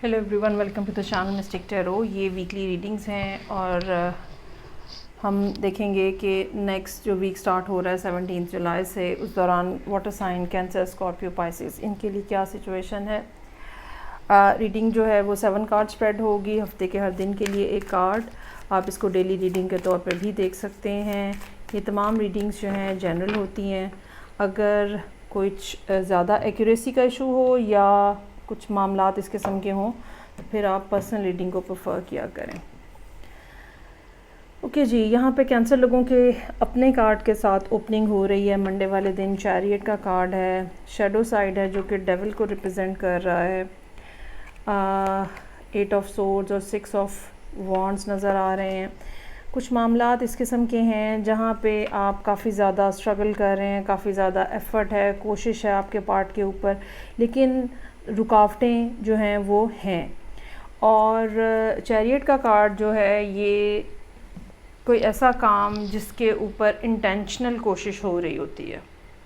Hello everyone, welcome to the channel Mystic Tarot. ये weekly readings हैं और हम देखेंगे कि नेक्स्ट जो वीक स्टार्ट हो रहा है 17 जुलाई से, उस दौरान water sign Cancer, Scorpio, Pisces, इनके लिए क्या सिचुएशन है। रीडिंग जो है वो 7 कार्ड स्प्रेड होगी, हफ्ते के हर दिन के लिए एक कार्ड। आप इसको डेली रीडिंग के तौर पर भी देख सकते हैं। ये तमाम रीडिंग्स जो हैं जनरल होती हैं। अगर कुछ ज़्यादा एक्यूरेसी का इशू हो या कुछ मामलात इस किस्म के हों तो फिर आप पर्सनल रीडिंग को प्रेफर किया करें। ओके जी, यहाँ पे कैंसर लोगों के अपने कार्ड के साथ ओपनिंग हो रही है। मंडे वाले दिन चैरियट का कार्ड है, शैडो साइड है जो कि डेविल को रिप्रेजेंट कर रहा है। 8 ऑफ सोर्ड्स और 6 ऑफ वॉन्ड्स नज़र आ रहे हैं। कुछ मामलात इस किस्म के हैं जहाँ पे आप काफ़ी ज़्यादा स्ट्रगल कर रहे हैं, काफ़ी ज़्यादा एफ़र्ट है, कोशिश है आपके पार्ट के ऊपर, लेकिन रुकावटें जो हैं वो हैं। और चैरियट का कार्ड जो है ये कोई ऐसा काम जिसके ऊपर इंटेंशनल कोशिश हो रही होती है।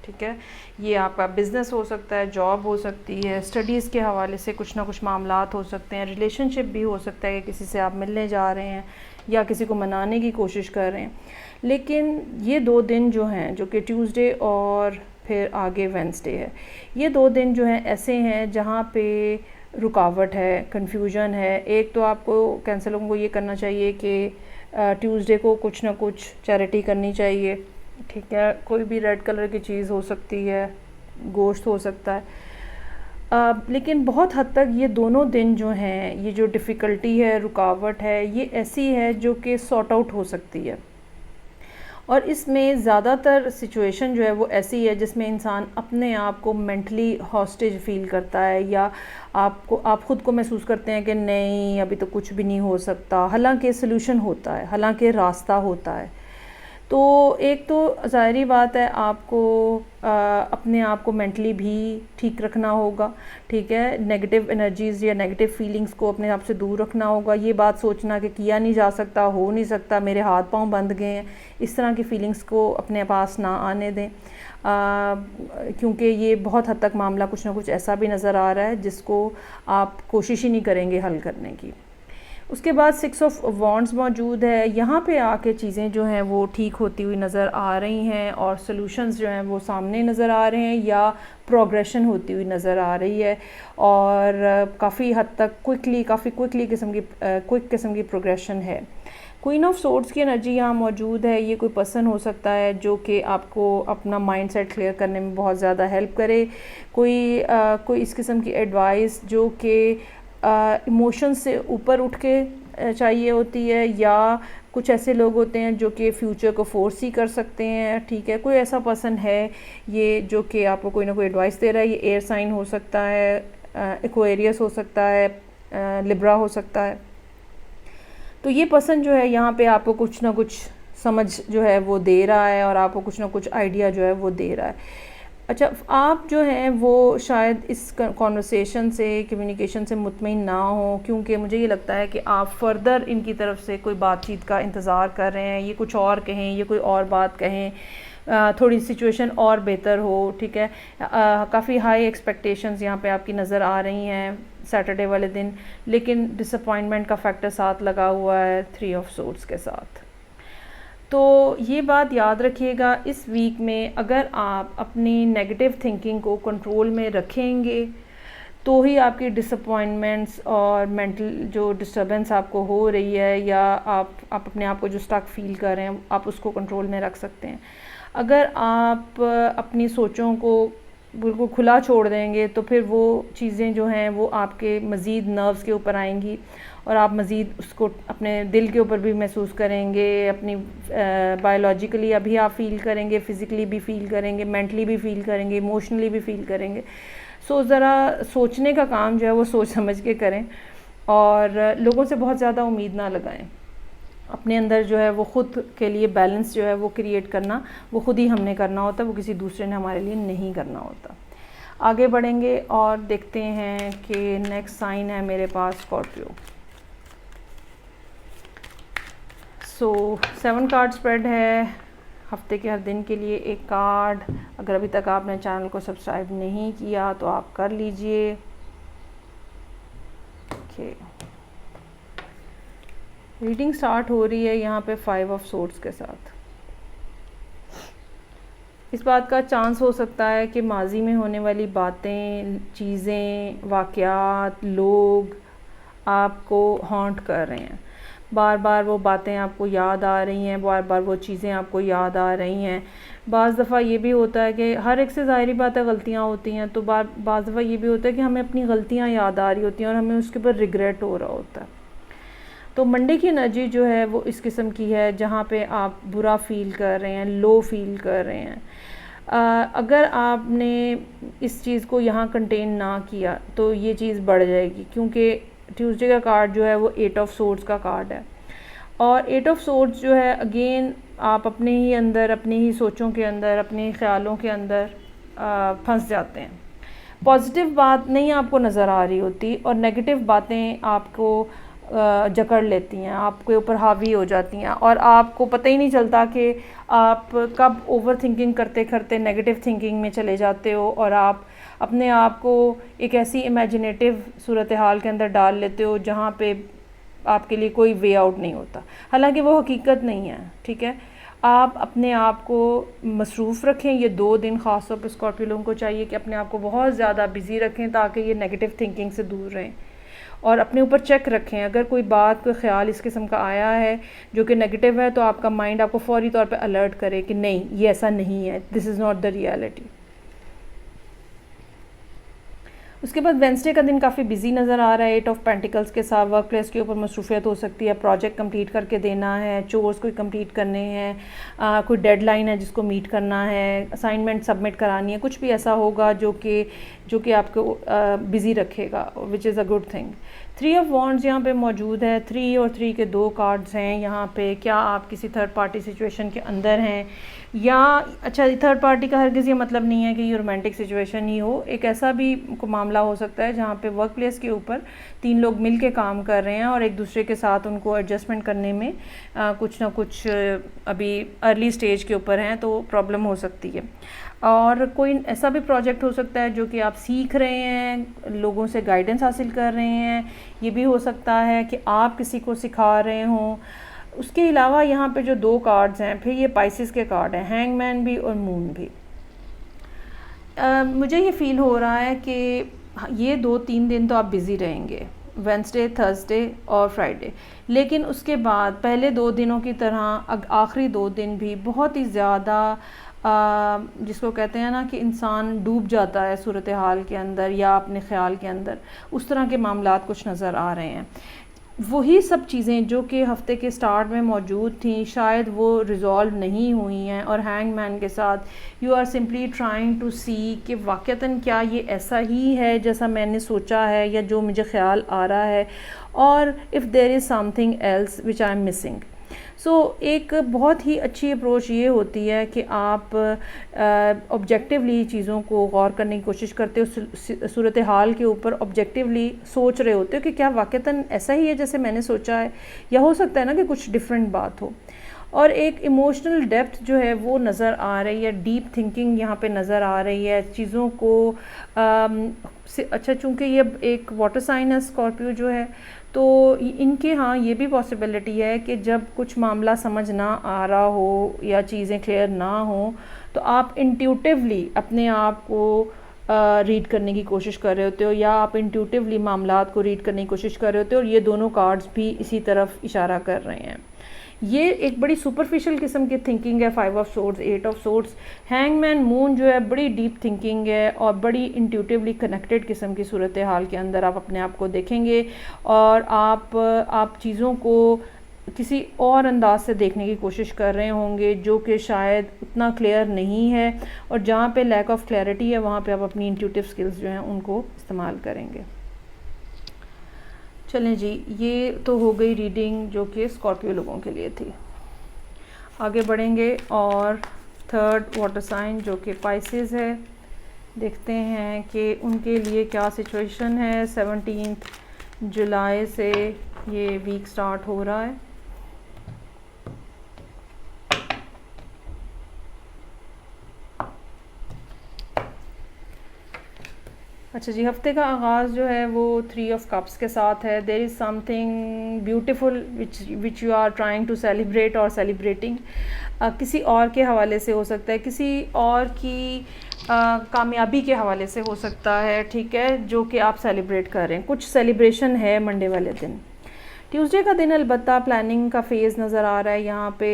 ठीक है, ये आपका बिज़नेस हो सकता है, जॉब हो सकती है, स्टडीज़ के हवाले से कुछ ना कुछ मामलात हो सकते हैं, रिलेशनशिप भी हो सकता है कि किसी से आप मिलने जा रहे हैं या किसी को मनाने की कोशिश कर रहे हैं। लेकिन ये 2 दिन जो हैं, जो कि ट्यूसडे और फिर आगे वेंसडे है, ये 2 दिन जो हैं ऐसे हैं जहाँ पे रुकावट है, कन्फ्यूजन है। एक तो आपको कैंसर लोगों को ये करना चाहिए कि ट्यूसडे को कुछ ना कुछ चैरिटी करनी चाहिए। ठीक है, कोई भी रेड कलर की चीज़ हो सकती है, गोश्त हो सकता है। लेकिन बहुत हद तक ये दोनों दिन जो हैं, ये जो डिफ़िकल्टी है, रुकावट है, ये ऐसी है जो कि सॉर्ट आउट हो सकती है। और इसमें ज़्यादातर सिचुएशन जो है वो ऐसी है जिसमें इंसान अपने आप को मेंटली हॉस्टेज फ़ील करता है, या आप ख़ुद को महसूस करते हैं कि नहीं अभी तो कुछ भी नहीं हो सकता, हालांकि सलूशन होता है, हालांकि रास्ता होता है। तो एक तो ज़ाहिरी बात है आपको अपने आप को मेंटली भी ठीक रखना होगा। ठीक है, नेगेटिव एनर्जीज़ या नेगेटिव फीलिंग्स को अपने आप से दूर रखना होगा। ये बात सोचना कि किया नहीं जा सकता, हो नहीं सकता, मेरे हाथ पांव बंध गए हैं, इस तरह की फीलिंग्स को अपने पास ना आने दें, क्योंकि ये बहुत हद तक मामला कुछ ना कुछ ऐसा भी नज़र आ रहा है जिसको आप कोशिश ही नहीं करेंगे हल करने की। उसके बाद 6 ऑफ वॉन्ड्स मौजूद है। यहाँ पे आके चीज़ें जो हैं वो ठीक होती हुई नज़र आ रही हैं और सॉल्यूशंस जो हैं वो सामने नज़र आ रहे हैं या प्रोग्रेशन होती हुई नज़र आ रही है। और काफ़ी हद तक काफ़ी क्विक किस्म की प्रोग्रेशन है। क्वीन ऑफ सोर्ड्स की एनर्जी यहाँ मौजूद है। ये कोई पर्सन हो सकता है जो कि आपको अपना माइंड सेट क्लियर करने में बहुत ज़्यादा हेल्प करे। कोई इस किस्म की एडवाइस जो कि इमोशन से ऊपर उठ के चाहिए होती है, या कुछ ऐसे लोग होते हैं जो कि फ्यूचर को फोर्स ही कर सकते हैं। ठीक है, कोई ऐसा पर्सन है ये जो कि आपको कोई ना कोई एडवाइस दे रहा है। ये एयर साइन हो सकता है, एक्वेरियस हो सकता है, लिब्रा हो सकता है। तो ये पर्सन जो है यहाँ पे आपको कुछ ना कुछ समझ जो है वो दे रहा है और आपको कुछ ना कुछ आइडिया जो है वो दे रहा है। अच्छा, आप जो हैं वो शायद इस कॉन्वर्सेशन से, कम्युनिकेशन से मुतमईन ना हो, क्योंकि मुझे ये लगता है कि आप फर्दर इनकी तरफ से कोई बातचीत का इंतज़ार कर रहे हैं। ये कुछ और कहें, ये कोई और बात कहें, थोड़ी सिचुएशन और बेहतर हो। ठीक है, काफ़ी हाई एक्सपेक्टेशंस यहाँ पे आपकी नज़र आ रही हैं सैटरडे वाले दिन, लेकिन डिसअपॉइंटमेंट का फैक्टर साथ लगा हुआ है 3 ऑफ सोर्ड्स के साथ। तो ये बात याद रखिएगा, इस वीक में अगर आप अपनी नेगेटिव थिंकिंग को कंट्रोल में रखेंगे तो ही आपकी डिसअपॉइंटमेंट्स और मेंटल जो डिस्टर्बेंस आपको हो रही है, या आप अपने आप को जो स्टक फील कर रहे हैं, आप उसको कंट्रोल में रख सकते हैं। अगर आप अपनी सोचों को बिल्कुल खुला छोड़ देंगे तो फिर वो चीज़ें जो हैं वो आपके मज़ीद नर्व्स के ऊपर आएंगी और आप मज़ीद उसको अपने दिल के ऊपर भी महसूस करेंगे, अपनी बायोलॉजिकली अभी आप फील करेंगे, फ़िज़िकली भी फील करेंगे, मेंटली भी फील करेंगे, इमोशनली भी फील करेंगे। सो ज़रा सोचने का काम जो है वो सोच समझ के करें और लोगों से बहुत ज़्यादा उम्मीद ना लगाएं। अपने अंदर जो है वो ख़ुद के लिए बैलेंस जो है वो क्रिएट करना, वो ख़ुद ही हमने करना होता है, वो किसी दूसरे ने हमारे लिए नहीं करना होता। आगे बढ़ेंगे और देखते हैं कि नेक्स्ट साइन है मेरे पास स्कॉर्पियो। 7 कार्ड स्प्रेड है, हफ्ते के हर दिन के लिए एक कार्ड। अगर अभी तक आपने चैनल को सब्सक्राइब नहीं किया तो आप कर लीजिए। ओके, रीडिंग स्टार्ट हो रही है यहाँ पे 5 ऑफ सोर्ड्स के साथ। इस बात का चांस हो सकता है कि माजी में होने वाली बातें, चीज़ें, वाक़यात, लोग आपको हॉन्ट कर रहे हैं। बार बार वो बातें आपको याद आ रही हैं, बार बार वो चीज़ें आपको याद आ रही हैं। बाज़ दफ़ा ये भी होता है कि हर एक से ज़ाहिरी बात है गलतियाँ होती हैं, तो बाज़ दफ़ा ये भी होता है कि हमें अपनी गलतियाँ याद आ रही होती हैं और हमें उसके ऊपर रिग्रेट हो रहा होता है। तो मंडे की एनर्जी जो है वो इस किस्म की है जहाँ पे आप बुरा फ़ील कर रहे हैं, लो फ़ील कर रहे हैं। अगर आपने इस चीज़ को यहाँ कंटेन ना किया तो ये चीज़ बढ़ जाएगी, क्योंकि ट्यूसडे का कार्ड जो है वो 8 ऑफ सोर्ड्स का कार्ड है। और 8 ऑफ सोर्ड्स जो है अगेन आप अपने ही अंदर, अपनी ही सोचों के अंदर, अपने ख़्यालों के अंदर फंस जाते हैं। पॉजिटिव बात नहीं आपको नज़र आ रही होती और नेगेटिव बातें आपको जकड़ लेती हैं, आपके ऊपर हावी हो जाती हैं और आपको पता ही नहीं चलता कि आप कब ओवर थिंकिंग करते करते नेगेटिव थिंकिंग में चले जाते हो और आप अपने आप को एक ऐसी इमेजिनेटिव सूरत हाल के अंदर डाल लेते हो जहाँ पे आपके लिए कोई वे आउट नहीं होता, हालांकि वो हकीकत नहीं है। ठीक है, आप अपने आप को मसरूफ़ रखें। ये 2 दिन ख़ास तौर पर स्कॉर्पियो लोगों को चाहिए कि अपने आप को बहुत ज़्यादा बिज़ी रखें ताकि ये नेगेटिव थिंकिंग से दूर रहें और अपने ऊपर चेक रखें। अगर कोई बात, कोई ख्याल इस किस्म का आया है जो कि नेगेटिव है तो आपका माइंड आपको फ़ौरी तौर पे अलर्ट करे कि नहीं, ये ऐसा नहीं है, this is not the reality. उसके बाद वेंसडे का दिन काफ़ी बिजी नज़र आ रहा है 8 ऑफ पेंटिकल्स के साथ। वर्क प्लेस के ऊपर मसरूफियत हो सकती है, प्रोजेक्ट कंप्लीट करके देना है, चोर्स कोई कंप्लीट करने हैं, कोई डेडलाइन है जिसको मीट करना है, असाइनमेंट सबमिट करानी है, कुछ भी ऐसा होगा जो कि आपको बिज़ी रखेगा, which is a good thing. 3 of wands यहाँ पे मौजूद है। 3 और 3 के 2 कार्ड्स हैं यहाँ पे। क्या आप किसी थर्ड पार्टी सिचुएशन के अंदर हैं या अच्छा, थर्ड पार्टी का हरगिज़ ये मतलब नहीं है कि ये रोमांटिक सिचुएशन ही हो, एक ऐसा भी मामला हो सकता है जहाँ पे वर्क प्लेस के ऊपर 3 लोग मिल के काम कर रहे हैं और एक दूसरे के साथ उनको एडजस्टमेंट करने में कुछ ना कुछ अभी अर्ली स्टेज के ऊपर हैं, तो प्रॉब्लम हो सकती है। और कोई ऐसा भी प्रोजेक्ट हो सकता है जो कि आप सीख रहे हैं, लोगों से गाइडेंस हासिल कर रहे हैं। ये भी हो सकता है कि आप किसी को सिखा रहे हों। उसके अलावा यहाँ पे जो 2 कार्ड्स हैं, फिर ये पाइसेस के कार्ड हैं, हैंगमैन भी और मून भी। मुझे ये फ़ील हो रहा है कि ये 2-3 दिन तो आप बिज़ी रहेंगे, वेंसडे, थर्सडे और फ्राइडे, लेकिन उसके बाद पहले 2 दिनों की तरह आखिरी 2 दिन भी बहुत ही ज़्यादा जिसको कहते हैं ना कि इंसान डूब जाता है सूरत हाल के अंदर या अपने ख़्याल के अंदर, उस तरह के मामलात कुछ नज़र आ रहे हैं। वही सब चीज़ें जो कि हफ़्ते के स्टार्ट में मौजूद थी, शायद वो रिज़ॉल्व नहीं हुई हैं और हैंगमैन के साथ you are simply trying to see कि वाक़तन क्या ये ऐसा ही है जैसा मैंने सोचा है या जो मुझे ख़्याल आ रहा है, और if there is something else which I am missing. So एक बहुत ही अच्छी अप्रोच ये होती है कि आप ऑब्जेक्टिवली चीज़ों को गौर करने की कोशिश करते हो, सूरत हाल के ऊपर ऑब्जेक्टिवली सोच रहे होते हो कि क्या वाक़तन ऐसा ही है जैसे मैंने सोचा है, या हो सकता है ना कि कुछ डिफरेंट बात हो। और एक इमोशनल डेप्थ जो है वो नज़र आ रही है, डीप थिंकिंग यहाँ पे नज़र आ रही है चीज़ों को। अच्छा, चूँकि ये एक वाटर साइन है स्कॉर्पियो जो है, तो इनके हाँ ये भी पॉसिबिलिटी है कि जब कुछ मामला समझ ना आ रहा हो या चीज़ें क्लियर ना हो तो आप इंट्यूटिवली अपने आप को रीड करने की कोशिश कर रहे होते हो या आप इंट्यूटिवली मामलात को रीड करने की कोशिश कर रहे होते हो, और ये दोनों कार्ड्स भी इसी तरफ इशारा कर रहे हैं। ये एक बड़ी सुपरफिशियल किस्म की थिंकिंग है 5 of swords, 8 of swords. Hangman moon जो है बड़ी डीप थिंकिंग है और बड़ी इंट्यूटिवली कनेक्टेड किस्म की सूरत हाल के अंदर आप अपने आप को देखेंगे और आप चीज़ों को किसी और अंदाज से देखने की कोशिश कर रहे होंगे जो कि शायद उतना क्लियर नहीं है, और जहाँ पे लैक ऑफ क्लैरिटी है वहाँ पे आप अपनी इंट्यूटिव स्किल्स जो हैं उनको इस्तेमाल करेंगे। चलें जी, ये तो हो गई रीडिंग जो कि स्कॉर्पियो लोगों के लिए थी। आगे बढ़ेंगे और थर्ड वाटर साइन जो कि पाइसेस है, देखते हैं कि उनके लिए क्या सिचुएशन है। 17 जुलाई से ये वीक स्टार्ट हो रहा है। अच्छा जी, हफ्ते का आगाज़ जो है वो 3 ऑफ कप्स के साथ है। There is something beautiful which you are trying to celebrate और सेलिब्रेटिंग। किसी और के हवाले से हो सकता है, किसी और की कामयाबी के हवाले से हो सकता है, ठीक है, जो कि आप सेलिब्रेट कर रहे हैं। कुछ सेलिब्रेशन है मंडे वाले दिन। ट्यूसडे का दिन अलबत्ता प्लानिंग का फ़ेज़ नज़र आ रहा है यहाँ पे।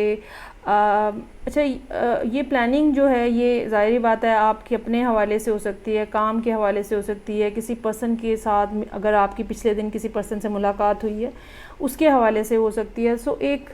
अच्छा, ये प्लानिंग जो है ये ज़ाहिरी बात है आपके अपने हवाले से हो सकती है, काम के हवाले से हो सकती है, किसी पर्सन के साथ अगर आपकी पिछले दिन किसी पर्सन से मुलाकात हुई है उसके हवाले से हो सकती है। सो एक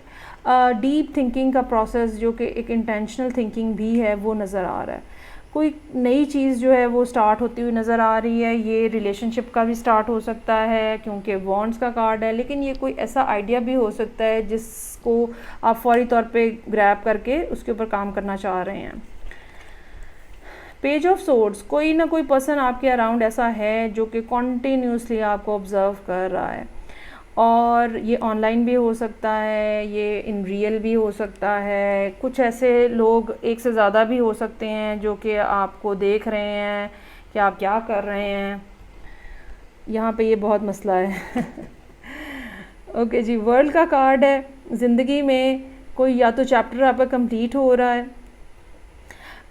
डीप थिंकिंग का प्रोसेस जो कि एक इंटेंशनल थिंकिंग भी है वो नज़र आ रहा है। कोई नई चीज़ जो है वो स्टार्ट होती हुई नज़र आ रही है। ये रिलेशनशिप का भी स्टार्ट हो सकता है क्योंकि वॉन्ड्स का कार्ड है, लेकिन ये कोई ऐसा आइडिया भी हो सकता है जिसको आप फौरी तौर पे ग्रैब करके उसके ऊपर काम करना चाह रहे हैं। पेज ऑफ सोर्ड्स, कोई ना कोई पर्सन आपके अराउंड ऐसा है जो कि कॉन्टीन्यूसली आपको ऑब्ज़र्व कर रहा है, और ये ऑनलाइन भी हो सकता है, ये इन रियल भी हो सकता है। कुछ ऐसे लोग एक से ज़्यादा भी हो सकते हैं जो कि आपको देख रहे हैं कि आप क्या कर रहे हैं। यहाँ पे ये बहुत मसला है। ओके जी, वर्ल्ड का कार्ड है। ज़िंदगी में कोई या तो चैप्टर आपका कंप्लीट हो रहा है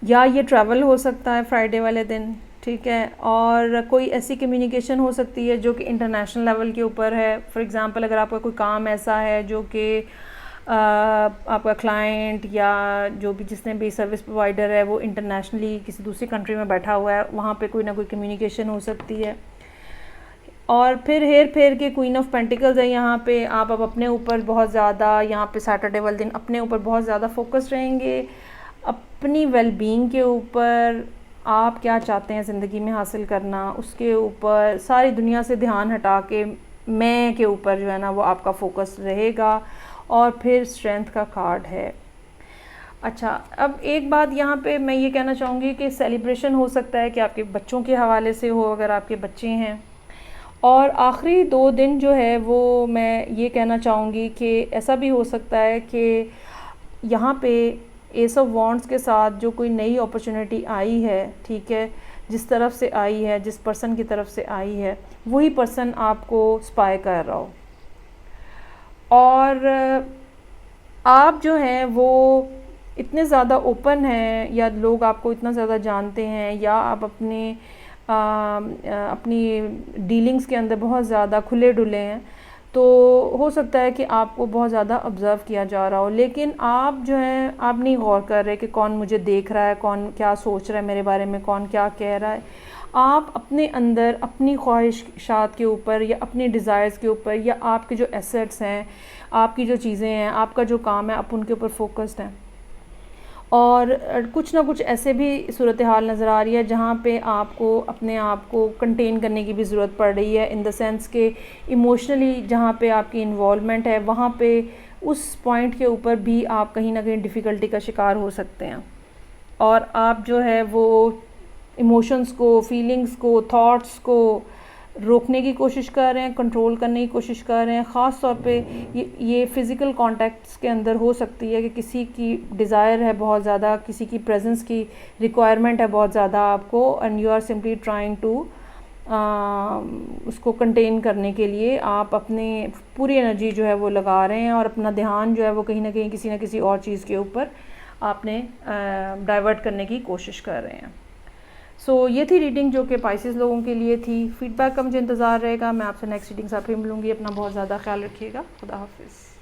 या ये ट्रैवल हो सकता है फ्राइडे वाले दिन, ठीक है, और कोई ऐसी कम्युनिकेशन हो सकती है जो कि इंटरनेशनल लेवल के ऊपर है। फॉर एग्ज़ाम्पल, अगर आपका कोई काम ऐसा है जो कि आपका क्लाइंट या जो भी जिसने भी सर्विस प्रोवाइडर है वो इंटरनेशनली किसी दूसरी कंट्री में बैठा हुआ है, वहाँ पे कोई ना कोई कम्युनिकेशन हो सकती है। और फिर हेर फेर के क्वीन ऑफ पेंटिकल्स है यहाँ पे। आप अब अपने ऊपर बहुत ज़्यादा यहाँ पे सैटरडे वाले दिन अपने ऊपर बहुत ज़्यादा फोकस रहेंगे, अपनी वेलबींग के ऊपर, आप क्या चाहते हैं ज़िंदगी में हासिल करना उसके ऊपर, सारी दुनिया से ध्यान हटा के मैं के ऊपर जो है ना वो आपका फोकस रहेगा। और फिर स्ट्रेंथ का कार्ड है। अच्छा, अब एक बात यहाँ पे मैं ये कहना चाहूँगी कि सेलिब्रेशन हो सकता है कि आपके बच्चों के हवाले से हो, अगर आपके बच्चे हैं। और आखिरी 2 दिन जो है वो मैं ये कहना चाहूँगी कि ऐसा भी हो सकता है कि यहाँ पे एस ऑफ वॉन्ड्स के साथ जो कोई नई अपॉर्चुनिटी आई है, ठीक है, जिस तरफ से आई है, जिस पर्सन की तरफ से आई है, वही पर्सन आपको स्पाई कर रहा हो, और आप जो हैं वो इतने ज़्यादा ओपन हैं, या लोग आपको इतना ज़्यादा जानते हैं, या आप अपनी डीलिंग्स के अंदर बहुत ज़्यादा खुले डुले हैं, तो हो सकता है कि आपको बहुत ज़्यादा ऑब्ज़र्व किया जा रहा हो, लेकिन आप जो हैं आप नहीं गौर कर रहे कि कौन मुझे देख रहा है, कौन क्या सोच रहा है मेरे बारे में, कौन क्या कह रहा है। आप अपने अंदर अपनी ख्वाहिशात के ऊपर या अपनी डिज़ायर्स के ऊपर या आपके जो एसेट्स हैं, आपकी जो चीज़ें हैं, आपका जो काम है, आप उनके ऊपर फोकस्ड हैं। और कुछ ना कुछ ऐसे भी सूरत हाल नज़र आ रही है जहाँ पे आपको अपने आप को कंटेन करने की भी ज़रूरत पड़ रही है, इन द सेंस के इमोशनली जहाँ पे आपकी इन्वॉल्वमेंट है वहाँ पे उस पॉइंट के ऊपर भी आप कहीं ना कहीं डिफ़िकल्टी का शिकार हो सकते हैं, और आप जो है वो इमोशंस को, फीलिंग्स को, थॉट्स को रोकने की कोशिश कर रहे हैं, कंट्रोल करने की कोशिश कर रहे हैं। ख़ास तौर पे ये फ़िज़िकल कॉन्टैक्ट्स के अंदर हो सकती है कि किसी की डिज़ायर है बहुत ज़्यादा, किसी की प्रेजेंस की रिक्वायरमेंट है बहुत ज़्यादा आपको, and you are simply trying to उसको कंटेन करने के लिए आप अपने पूरी एनर्जी जो है वो लगा रहे हैं, और अपना ध्यान जो है वो कहीं ना किसी और चीज़ के ऊपर आपने डाइवर्ट करने की कोशिश कर रहे हैं। सो ये थी रीडिंग जो कि पाइसेस लोगों के लिए थी। फीडबैक का मुझे इंतज़ार रहेगा। मैं आपसे नेक्स्ट रीडिंग साथ फिर मिलूँगी। अपना बहुत ज़्यादा ख्याल रखिएगा। खुदा हाफिज़।